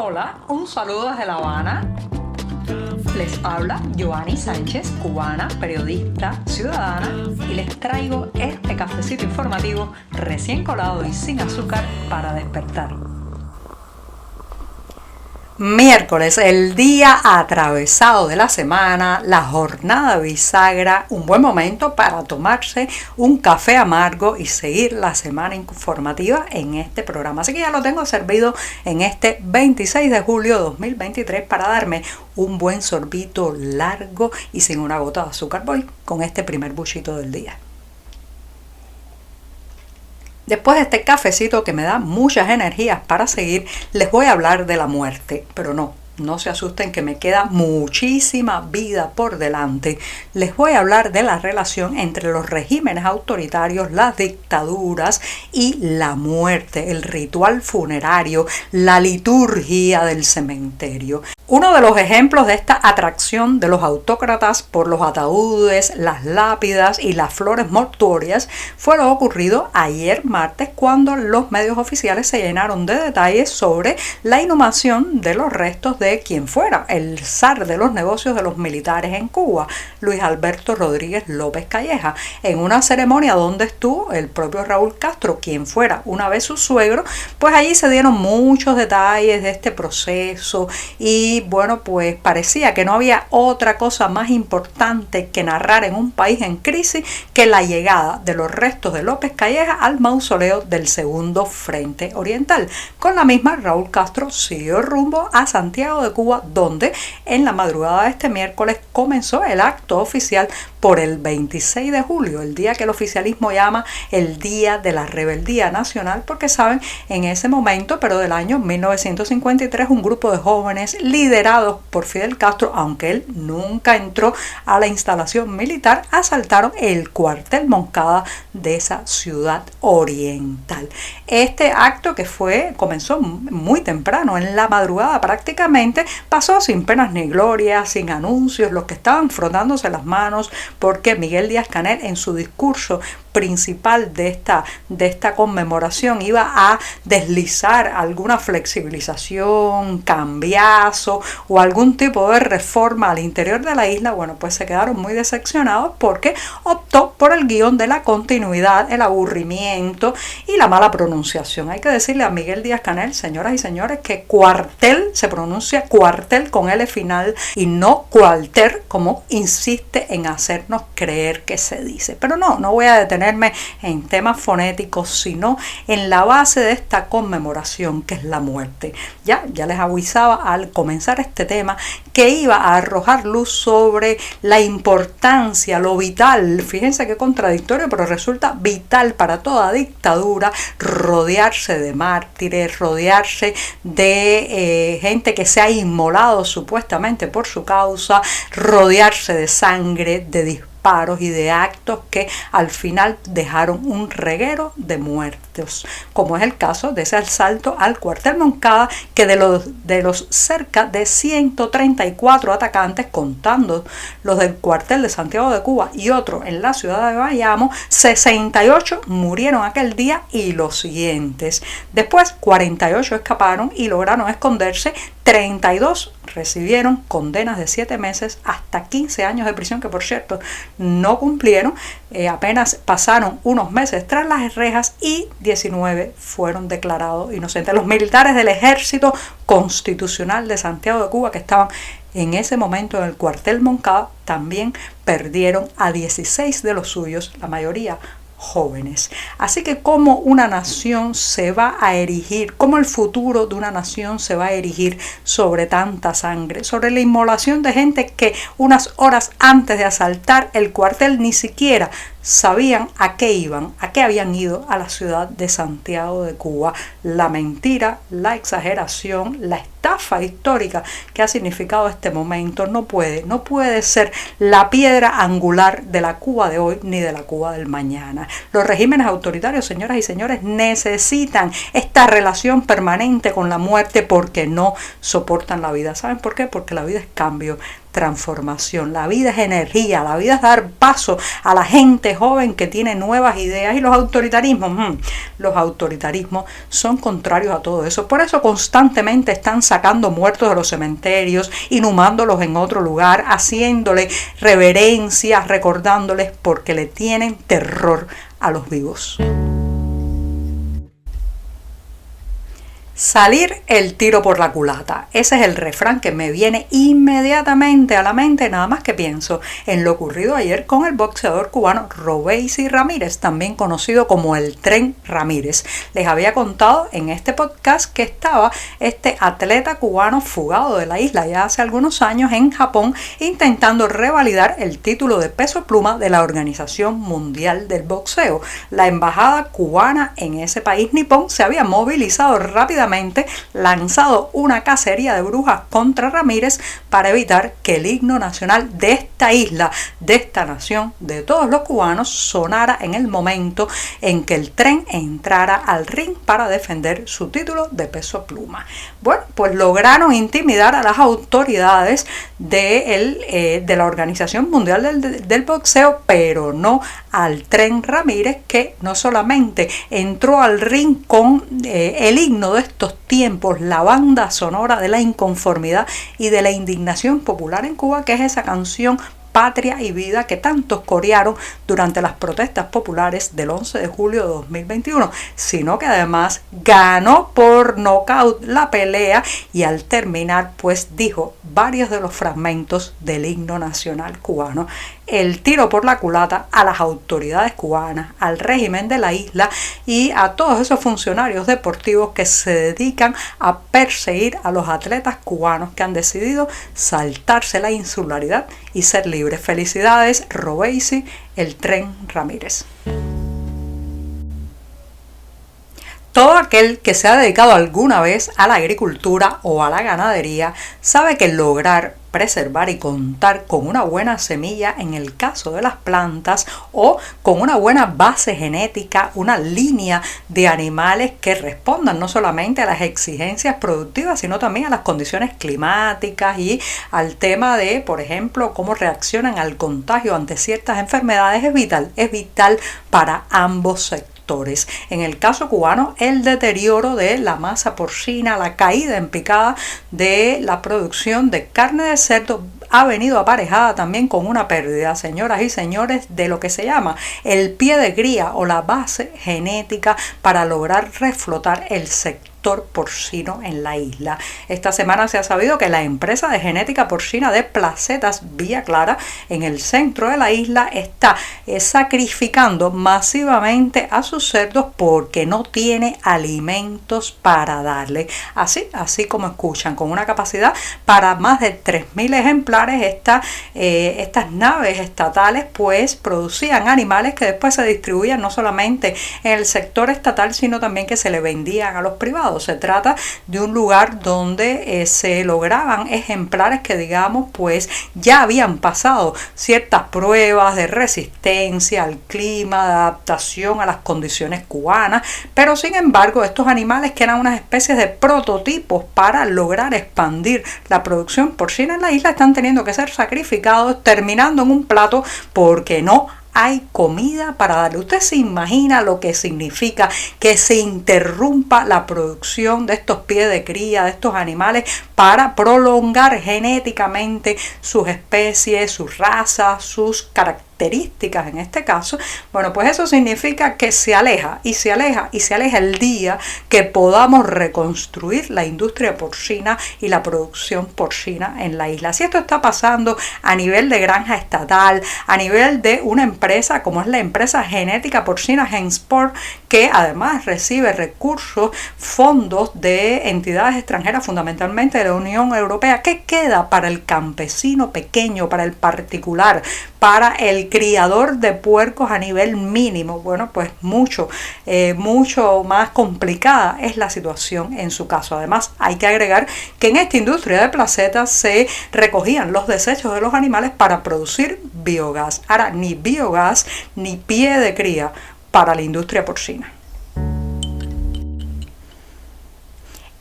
Hola, un saludo desde La Habana. Les habla Joanny Sánchez, cubana, periodista, ciudadana, y les traigo este cafecito informativo recién colado y sin azúcar para despertar. Miércoles, el día atravesado de la semana, la jornada bisagra, un buen momento para tomarse un café amargo y seguir la semana informativa en este programa. Así que ya lo tengo servido en este 26 de julio de 2023 para darme un buen sorbito largo y sin una gota de azúcar. Voy con este primer buchito del día. Después de este cafecito que me da muchas energías para seguir, les voy a hablar de la muerte, pero no se asusten que me queda muchísima vida por delante. Les voy a hablar de la relación entre los regímenes autoritarios, las dictaduras y la muerte, el ritual funerario, la liturgia del cementerio. Uno de los ejemplos de esta atracción de los autócratas por los ataúdes, las lápidas y las flores mortuorias fue lo ocurrido ayer martes, cuando los medios oficiales se llenaron de detalles sobre la inhumación de los restos de quien fuera el zar de los negocios de los militares en Cuba, Luis Alberto Rodríguez López Calleja, en una ceremonia donde estuvo el propio Raúl Castro, quien fuera una vez su suegro. Pues allí se dieron muchos detalles de este proceso y bueno, pues parecía que no había otra cosa más importante que narrar en un país en crisis que la llegada de los restos de López Calleja al mausoleo del Segundo Frente Oriental. Con la misma, Raúl Castro siguió rumbo a Santiago de Cuba, donde en la madrugada de este miércoles comenzó el acto oficial por el 26 de julio, el día que el oficialismo llama el Día de la Rebeldía Nacional, porque saben, en ese momento, pero del año 1953, un grupo de jóvenes liderados por Fidel Castro, aunque él nunca entró a la instalación militar, asaltaron el cuartel Moncada de esa ciudad oriental. Este acto, que comenzó muy temprano, en la madrugada prácticamente, pasó sin penas ni gloria, sin anuncios, los que estaban frotándose las manos, porque Miguel Díaz-Canel, en su discurso principal de esta conmemoración, iba a deslizar alguna flexibilización, cambiazo o algún tipo de reforma al interior de la isla. Bueno, pues se quedaron muy decepcionados porque optó por el guión de la continuidad, el aburrimiento y la mala pronunciación. Hay que decirle a Miguel Díaz-Canel, señoras y señores, que cuartel se pronuncia cuartel con L final y no cualter, como insiste en hacernos creer que se dice. Pero no voy a detenerme en temas fonéticos, sino en la base de esta conmemoración, que es la muerte. Ya les avisaba al comenzar este tema que iba a arrojar luz sobre la importancia, lo vital, fíjense qué contradictorio, pero resulta vital para toda dictadura rodearse de mártires, rodearse de gente que se ha inmolado supuestamente por su causa, rodearse de sangre, de disparos y de actos que al final dejaron un reguero de muertos, como es el caso de ese asalto al cuartel Moncada, que de los cerca de 134 atacantes, contando los del cuartel de Santiago de Cuba y otro en la ciudad de Bayamo, 68 murieron aquel día y los siguientes. Después 48 escaparon y lograron esconderse, 32 recibieron condenas de 7 meses hasta 15 años de prisión, que por cierto no cumplieron, apenas pasaron unos meses tras las rejas, y 19 fueron declarados inocentes. Los militares del Ejército Constitucional de Santiago de Cuba, que estaban en ese momento en el cuartel Moncada, también perdieron a 16 de los suyos, la mayoría jóvenes. Así que cómo una nación se va a erigir, cómo el futuro de una nación se va a erigir sobre tanta sangre, sobre la inmolación de gente que unas horas antes de asaltar el cuartel ni siquiera sabían a qué iban, a qué habían ido a la ciudad de Santiago de Cuba. La mentira, la exageración, la estafa histórica que ha significado este momento no puede ser la piedra angular de la Cuba de hoy ni de la Cuba del mañana. Los regímenes autoritarios, señoras y señores, necesitan esta relación permanente con la muerte porque no soportan la vida. ¿Saben por qué? Porque la vida es cambio. transformación, la vida es energía, la vida es dar paso a la gente joven que tiene nuevas ideas. Y los autoritarismos son contrarios a todo eso. Por eso constantemente están sacando muertos de los cementerios, inhumándolos en otro lugar, haciéndole reverencias, recordándoles, porque le tienen terror a los vivos. Salir el tiro por la culata. Ese es el refrán que me viene inmediatamente a la mente nada más que pienso en lo ocurrido ayer con el boxeador cubano Robeisy Ramírez, también conocido como el Tren Ramírez. Les había contado en este podcast que estaba este atleta cubano fugado de la isla ya hace algunos años en Japón, intentando revalidar el título de peso pluma de la Organización Mundial del Boxeo. La embajada cubana en ese país nipón se había movilizado rápidamente, lanzado una cacería de brujas contra Ramírez para evitar que el himno nacional de esta isla, de esta nación, de todos los cubanos, sonara en el momento en que el Tren entrara al ring para defender su título de peso pluma. Bueno, pues lograron intimidar a las autoridades de la Organización Mundial del Boxeo, pero no al Tren Ramírez, que no solamente entró al ring con el himno de estos tiempos, la banda sonora de la inconformidad y de la indignación popular en Cuba, que es esa canción Patria y Vida que tantos corearon durante las protestas populares del 11 de julio de 2021, sino que además ganó por nocaut la pelea y al terminar pues dijo varios de los fragmentos del himno nacional cubano. El tiro por la culata a las autoridades cubanas, al régimen de la isla y a todos esos funcionarios deportivos que se dedican a perseguir a los atletas cubanos que han decidido saltarse la insularidad y ser libres. Felicidades, Robeisy, el Tren Ramírez. Todo aquel que se ha dedicado alguna vez a la agricultura o a la ganadería sabe que lograr preservar y contar con una buena semilla en el caso de las plantas o con una buena base genética, una línea de animales que respondan no solamente a las exigencias productivas, sino también a las condiciones climáticas y al tema de, por ejemplo, cómo reaccionan al contagio ante ciertas enfermedades, es vital para ambos sectores. En el caso cubano, el deterioro de la masa porcina, la caída en picada de la producción de carne de cerdo ha venido aparejada también con una pérdida, señoras y señores, de lo que se llama el pie de cría o la base genética para lograr reflotar el sector porcino en la isla. Esta semana se ha sabido que la empresa de genética porcina de Placetas Villa Clara, en el centro de la isla, está sacrificando masivamente a sus cerdos porque no tiene alimentos para darle. Así como escuchan, con una capacidad para más de 3.000 ejemplares, estas naves estatales pues producían animales que después se distribuían no solamente en el sector estatal, sino también que se le vendían a los privados. Se trata de un lugar donde se lograban ejemplares que, digamos, pues ya habían pasado ciertas pruebas de resistencia al clima, de adaptación a las condiciones cubanas, pero sin embargo estos animales, que eran unas especies de prototipos para lograr expandir la producción porcina en la isla, están teniendo que ser sacrificados, terminando en un plato porque no hay comida para darle. Usted se imagina lo que significa que se interrumpa la producción de estos pies de cría, de estos animales, para prolongar genéticamente sus especies, sus razas, sus características en este caso. Bueno, pues eso significa que se aleja el día que podamos reconstruir la industria porcina y la producción porcina en la isla. Si esto está pasando a nivel de granja estatal, a nivel de una empresa como es la empresa genética porcina GenSport, que además recibe recursos, fondos de entidades extranjeras, fundamentalmente de la Unión Europea, ¿qué queda para el campesino pequeño, para el particular, para el criador de puercos a nivel mínimo? Bueno, pues mucho más complicada es la situación en su caso. Además, hay que agregar que en esta industria de placetas se recogían los desechos de los animales para producir biogás. Ahora, ni biogás ni pie de cría para la industria porcina.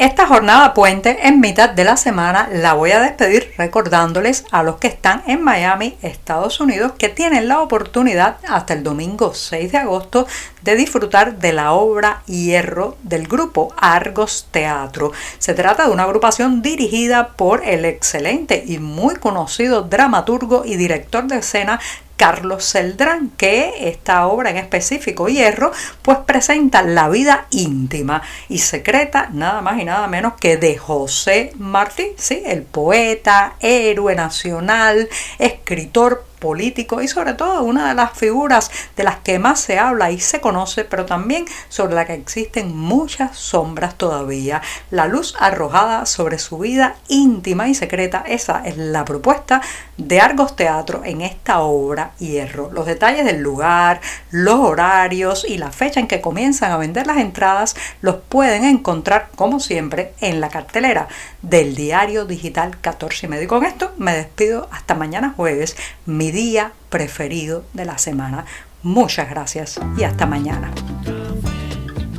Esta jornada puente en mitad de la semana la voy a despedir recordándoles a los que están en Miami, Estados Unidos, que tienen la oportunidad hasta el domingo 6 de agosto de disfrutar de la obra Hierro del grupo Argos Teatro. Se trata de una agrupación dirigida por el excelente y muy conocido dramaturgo y director de escena Carlos Celdrán, que esta obra en específico, Hierro, pues presenta la vida íntima y secreta nada más y nada menos que de José Martí, ¿sí? El poeta, héroe nacional, escritor, político y sobre todo una de las figuras de las que más se habla y se conoce, pero también sobre la que existen muchas sombras todavía. La luz arrojada sobre su vida íntima y secreta, esa es la propuesta de Argos Teatro en esta obra Hierro. Los detalles del lugar, los horarios y la fecha en que comienzan a vender las entradas los pueden encontrar como siempre en la cartelera del diario digital 14:30. Y con esto me despido hasta mañana jueves, mi día preferido de la semana. Muchas gracias y hasta mañana.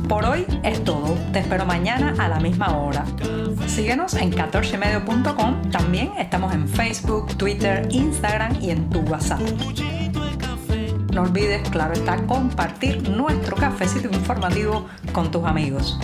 Por hoy es todo. Te espero mañana a la misma hora. Síguenos en 14medio.com. También estamos en Facebook, Twitter, Instagram y en tu WhatsApp. No olvides, claro está, compartir nuestro cafecito informativo con tus amigos.